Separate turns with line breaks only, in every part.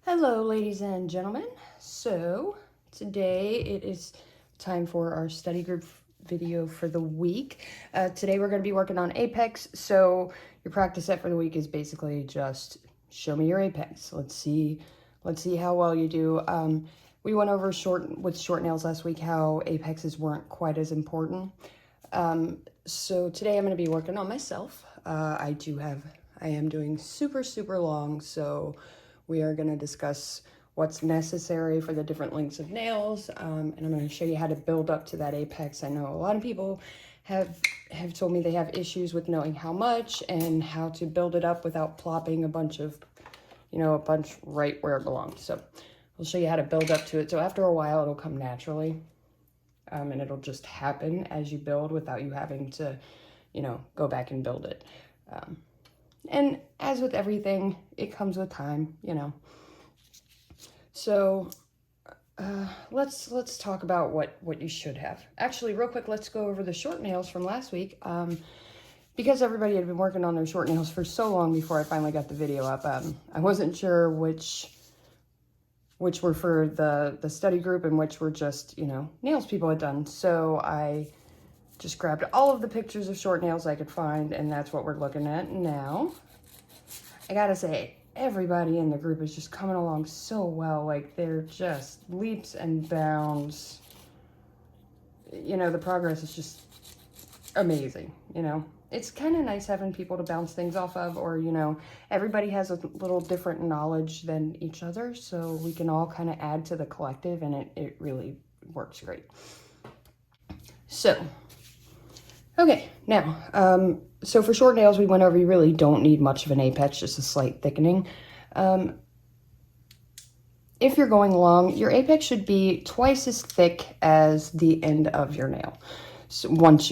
Hello, ladies and gentlemen. So today it is time for our study group video for the week. Today we're going to be working on Apex. So your practice set for the week is basically just show me your Apex. Let's see how well you do. We went over with short nails last week how Apexes weren't quite as important. So today I'm going to be working on myself. I am doing super long, so we are going to discuss what's necessary for the different lengths of nails, and I'm going to show you how to build up to that apex. I know a lot of people have told me they have issues with knowing how much and how to build it up without plopping a bunch right where it belongs. So I'll show you how to build up to it. So after a while, it'll come naturally, and it'll just happen as you build without you having to, go back and build it. And as with everything, it comes with time, So let's talk about what you should have. Actually, real quick, let's go over the short nails from last week. Because everybody had been working on their short nails for so long before I finally got the video up, I wasn't sure which were for the study group and which were just, nails people had done. So I just grabbed all of the pictures of short nails I could find, and that's what we're looking at now. I gotta say, everybody in the group is just coming along so well. Like, they're just leaps and bounds. The progress is just amazing, It's kind of nice having people to bounce things off of, or, everybody has a little different knowledge than each other, so we can all kind of add to the collective, and it really works great. So, okay, now, so for short nails, we went over, you really don't need much of an apex, just a slight thickening. If you're going long, your apex should be twice as thick as the end of your nail. So once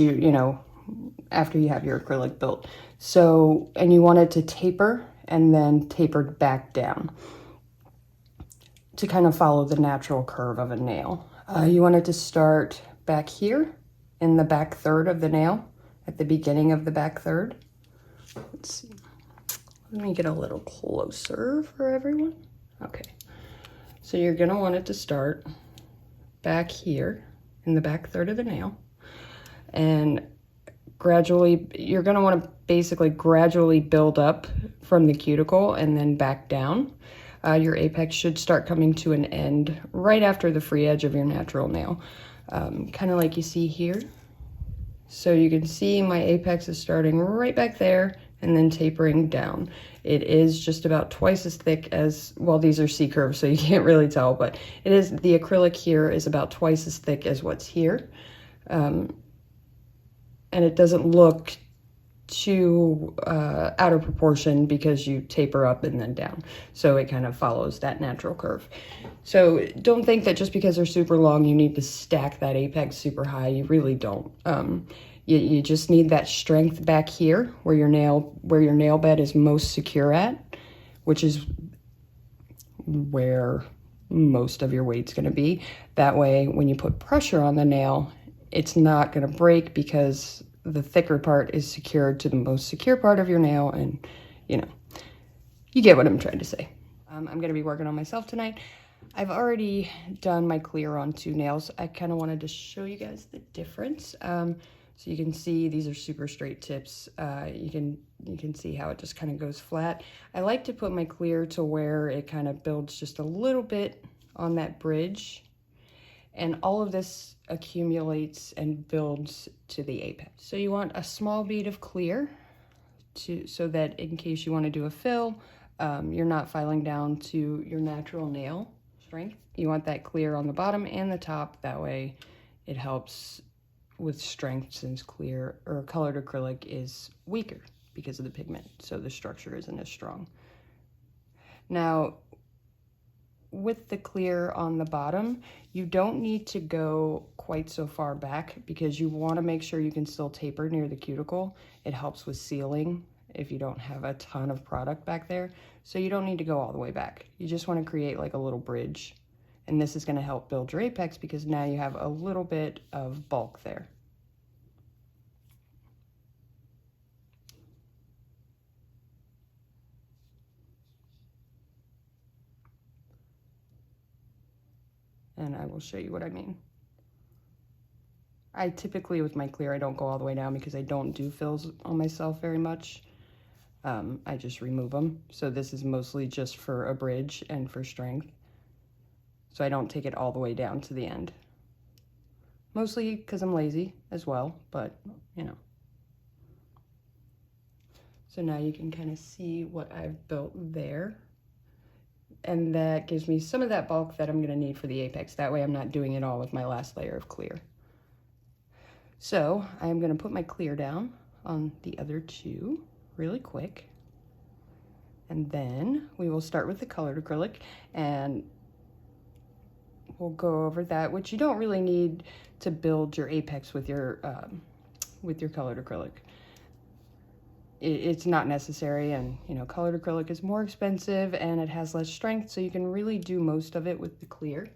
after you have your acrylic built. So, and you want it to taper and then tapered back down to kind of follow the natural curve of a nail. You want it to start back here in the back third of the nail, at the beginning of the back third. Let's see. Let me get a little closer for everyone. Okay. So you're going to want it to start back here in the back third of the nail. And gradually, you're going to want to basically gradually build up from the cuticle and then back down. Your apex should start coming to an end right after the free edge of your natural nail, kind of like you see here. So you can see my apex is starting right back there and then tapering down. It is just about twice as thick as, well, these are C-curves, so you can't really tell, but it is, the acrylic here is about twice as thick as what's here. And it doesn't look too out of proportion because you taper up and then down. So it kind of follows that natural curve. So don't think that just because they're super long, you need to stack that apex super high. You really don't. You just need that strength back here where your nail bed is most secure at, which is where most of your weight's going to be. That way, when you put pressure on the nail, it's not going to break because the thicker part is secured to the most secure part of your nail, and you get what I'm trying to say. I'm going to be working on myself tonight. I've already done my clear on 2 nails. I kind of wanted to show you guys the difference. So you can see these are super straight tips. You can see how it just kind of goes flat. I like to put my clear to where it kind of builds just a little bit on that bridge, and all of this accumulates and builds to the apex. So you want a small bead of clear so that in case you want to do a fill, you're not filing down to your natural nail strength. You want that clear on the bottom and the top. That way it helps with strength, since clear or colored acrylic is weaker because of the pigment, so the structure isn't as strong. Now, with the clear on the bottom, you don't need to go quite so far back because you want to make sure you can still taper near the cuticle. It helps with sealing if you don't have a ton of product back there. So you don't need to go all the way back. You just want to create like a little bridge. And this is going to help build your apex because now you have a little bit of bulk there. and I will show you what I mean. I typically, with my clear, I don't go all the way down because I don't do fills on myself very much. I just remove them. So this is mostly just for a bridge and for strength. So I don't take it all the way down to the end. Mostly because I'm lazy as well, but you know. So now you can kind of see what I've built there. And that gives me some of that bulk that I'm going to need for the apex. That way I'm not doing it all with my last layer of clear. So I'm going to put my clear down on the other two really quick. And then we will start with the colored acrylic, and we'll go over that, which you don't really need to build your apex with your colored acrylic. It's not necessary, and you know, colored acrylic is more expensive and it has less strength, so you can really do most of it with the clear.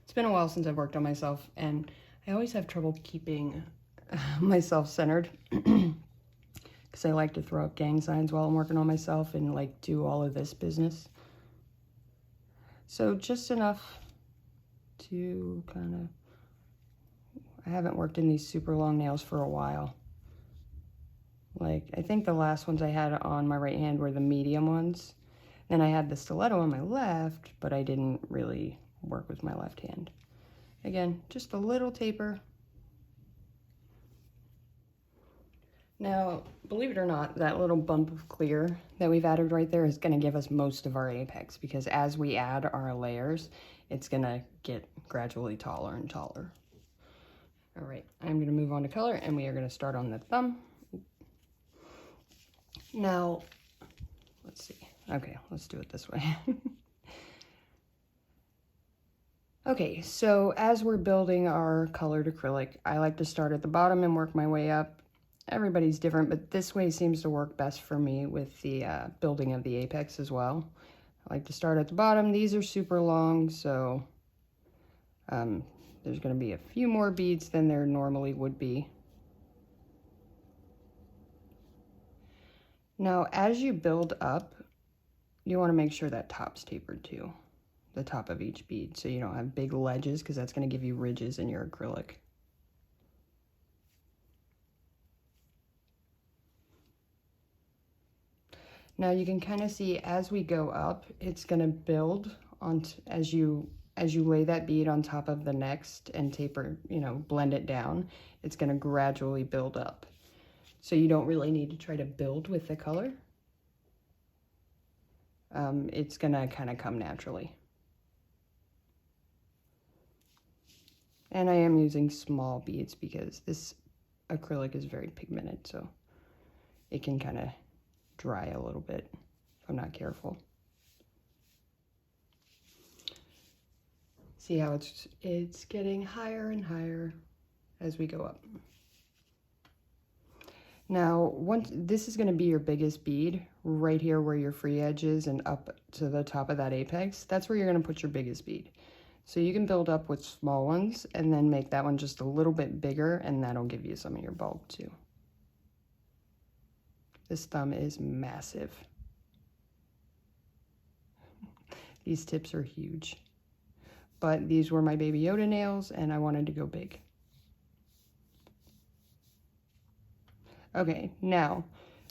It's been a while since I've worked on myself, and I always have trouble keeping myself centered because I like to throw up gang signs while I'm working on myself and like do all of this business. So just enough to kind of, I haven't worked in these super long nails for a while. Like, I think the last ones I had on my right hand were the medium ones. Then I had the stiletto on my left, but I didn't really work with my left hand. Again, just a little taper. Now, believe it or not, that little bump of clear that we've added right there is going to give us most of our apex, because as we add our layers, it's going to get gradually taller and taller. All right, I'm going to move on to color, and we are going to start on the thumb. Now, let's see. Okay, let's do it this way. Okay, so as we're building our colored acrylic, I like to start at the bottom and work my way up. Everybody's different, but this way seems to work best for me with the building of the apex as well. I like to start at the bottom. These are super long, so there's going to be a few more beads than there normally would be. Now, as you build up, you want to make sure that top's tapered too, the top of each bead, so you don't have big ledges, because that's going to give you ridges in your acrylic. Now you can kind of see as we go up, it's going to build on as you lay that bead on top of the next and taper, you know, blend it down, it's going to gradually build up. So you don't really need to try to build with the color. It's going to kind of come naturally. And I am using small beads because this acrylic is very pigmented, so it can kind of dry a little bit if I'm not careful. See how it's getting higher and higher as we go up. Now, this is going to be your biggest bead right here where your free edge is, and up to the top of that apex. That's where you're going to put your biggest bead. So you can build up with small ones and then make that one just a little bit bigger, and that'll give you some of your bulk too. This thumb is massive. These tips are huge. But these were my Baby Yoda nails, and I wanted to go big. Okay, now,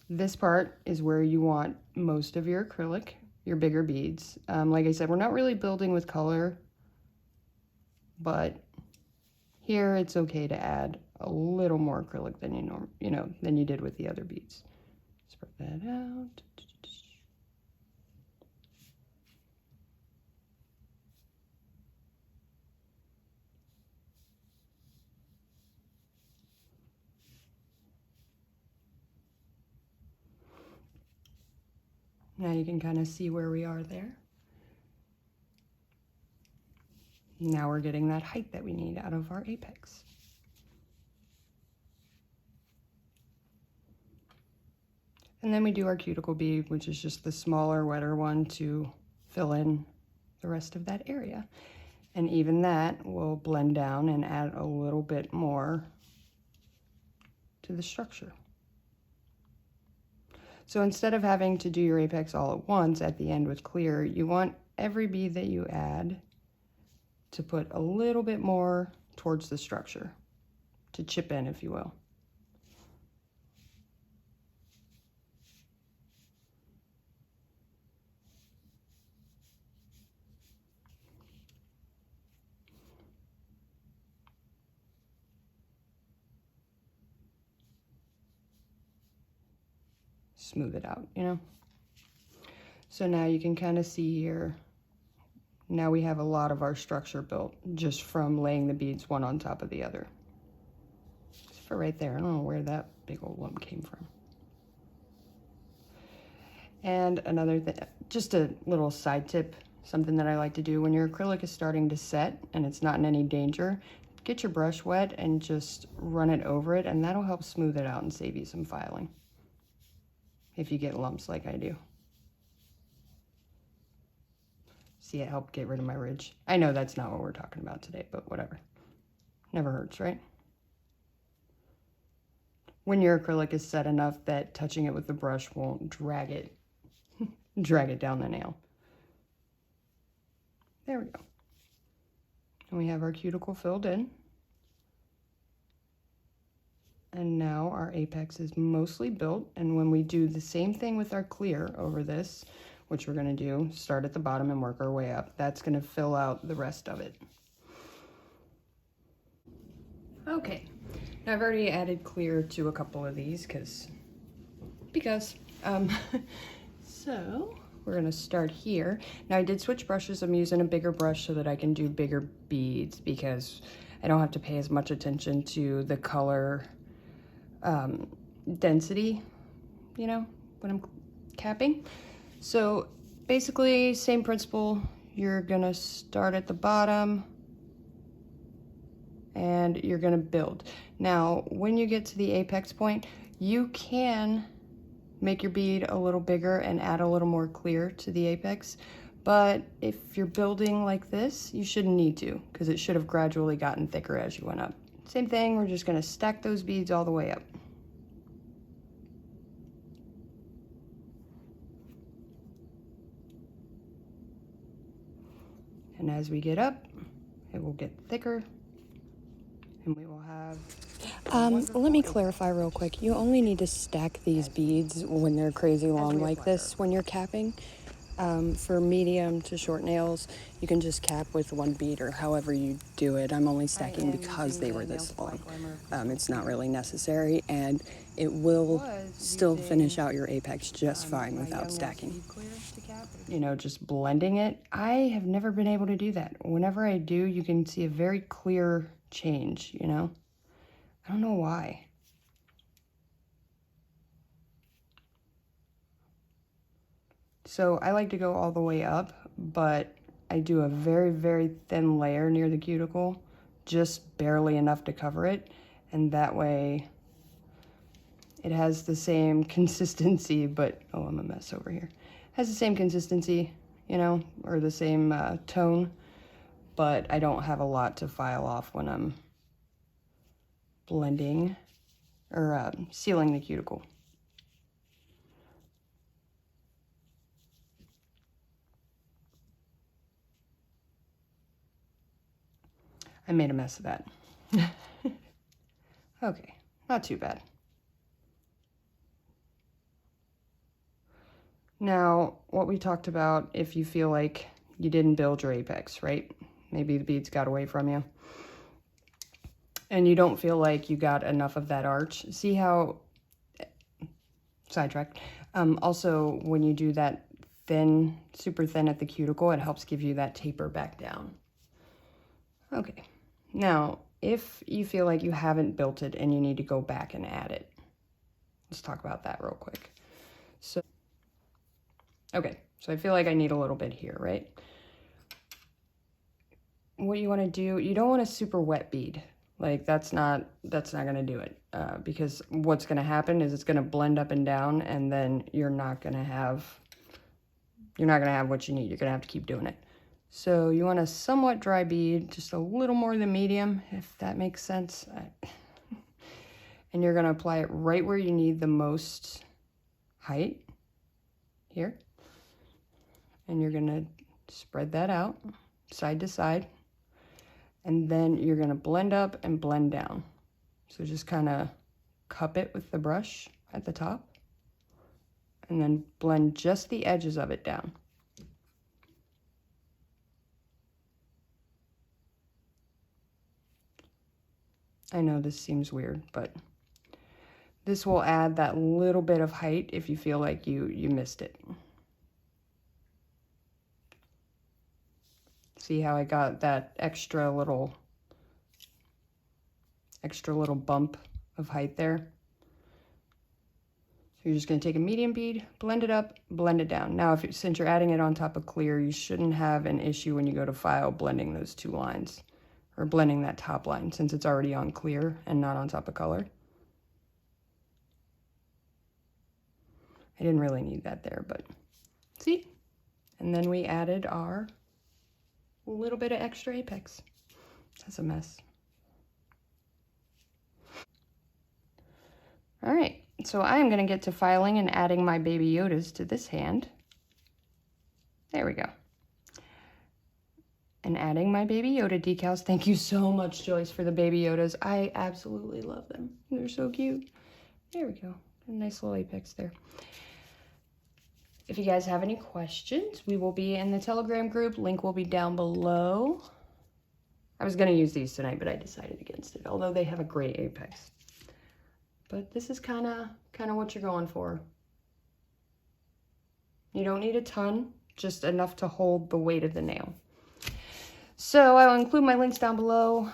this part is where you want most of your acrylic, your bigger beads. Like I said, we're not really building with color, but here it's okay to add a little more acrylic than than you did with the other beads. Spread that out. Now you can kind of see where we are there. Now we're getting that height that we need out of our apex. And then we do our cuticle bead, which is just the smaller, wetter one to fill in the rest of that area. And even that will blend down and add a little bit more to the structure. So instead of having to do your apex all at once at the end with clear, you want every bead that you add to put a little bit more towards the structure, to chip in, if you will. Smooth it out, you know? So now you can kind of see here, now we have a lot of our structure built just from laying the beads one on top of the other. Just for right there, I don't know where that big old lump came from. And another thing, just a little side tip, something that I like to do when your acrylic is starting to set and it's not in any danger, get your brush wet and just run it over it, and that'll help smooth it out and save you some filing if you get lumps like I do. See, it helped get rid of my ridge. I know that's not what we're talking about today, but whatever. Never hurts, right? When your acrylic is set enough that touching it with the brush won't drag it down the nail. There we go. And we have our cuticle filled in. And now our apex is mostly built. And when we do the same thing with our clear over this, which we're going to do, start at the bottom and work our way up, that's going to fill out the rest of it. Okay, now I've already added clear to a couple of these because so we're going to start here. Now I did switch brushes. I'm using a bigger brush so that I can do bigger beads because I don't have to pay as much attention to the color density, you know, when I'm capping. So basically same principle. You're gonna start at the bottom and you're gonna build. Now when you get to the apex point, you can make your bead a little bigger and add a little more clear to the apex, but if you're building like this, you shouldn't need to, because it should have gradually gotten thicker as you went up. Same thing, we're just gonna stack those beads all the way up. And as we get up, it will get thicker, and we will have...
Let me clarify real quick. You only need to stack these beads when they're crazy long like this when you're capping. For medium to short nails, you can just cap with one bead or however you do it. I'm only stacking because they were this long. It's not really necessary, and it will still finish out your apex just fine without stacking.
You know, just blending it. I have never been able to do that. Whenever I do, you can see a very clear change, you know? I don't know why. So I like to go all the way up, but I do a very, very thin layer near the cuticle, just barely enough to cover it. And that way it has the same consistency, but, oh, I'm a mess over here. Has the same consistency, you know, or the same tone, but I don't have a lot to file off when I'm blending or sealing the cuticle. I made a mess of that. Okay, not too bad. Now, what we talked about, if you feel like you didn't build your apex, right? Maybe the beads got away from you. And you don't feel like you got enough of that arch. See how, sidetracked. Also, when you do that thin, super thin at the cuticle, it helps give you that taper back down. Okay, now, if you feel like you haven't built it and you need to go back and add it, let's talk about that real quick. Okay, so I feel like I need a little bit here, right? What you want to do, you don't want a super wet bead. Like that's not going to do it, because what's going to happen is it's going to blend up and down, and then you're not going to have what you need. You're going to have to keep doing it. So you want a somewhat dry bead, just a little more than medium, if that makes sense. And you're going to apply it right where you need the most height, here. And you're going to spread that out side to side. And then you're gonna blend up and blend down. So just kind of cup it with the brush at the top and then blend just the edges of it down. I know this seems weird, but this will add that little bit of height if you feel like you missed it. See how I got that extra little bump of height there? So you're just going to take a medium bead, blend it up, blend it down. Now, since you're adding it on top of clear, you shouldn't have an issue when you go to file blending those two lines, or blending that top line, since it's already on clear and not on top of color. I didn't really need that there, but see? And then we added our little bit of extra apex. That's a mess. All right, so I am gonna get to filing and adding my Baby Yodas to this hand. There we go. And adding my Baby Yoda decals. Thank you so much, Joyce, for the Baby Yodas. I absolutely love them. They're so cute. There we go. A nice little apex there. If you guys have any questions, we will be in the Telegram group. Link will be down below. I was going to use these tonight, but I decided against it, although they have a great apex. But this is kind of what you're going for. You don't need a ton, just enough to hold the weight of the nail. So I will include my links down below.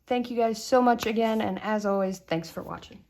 Thank you guys so much again, and as always, thanks for watching.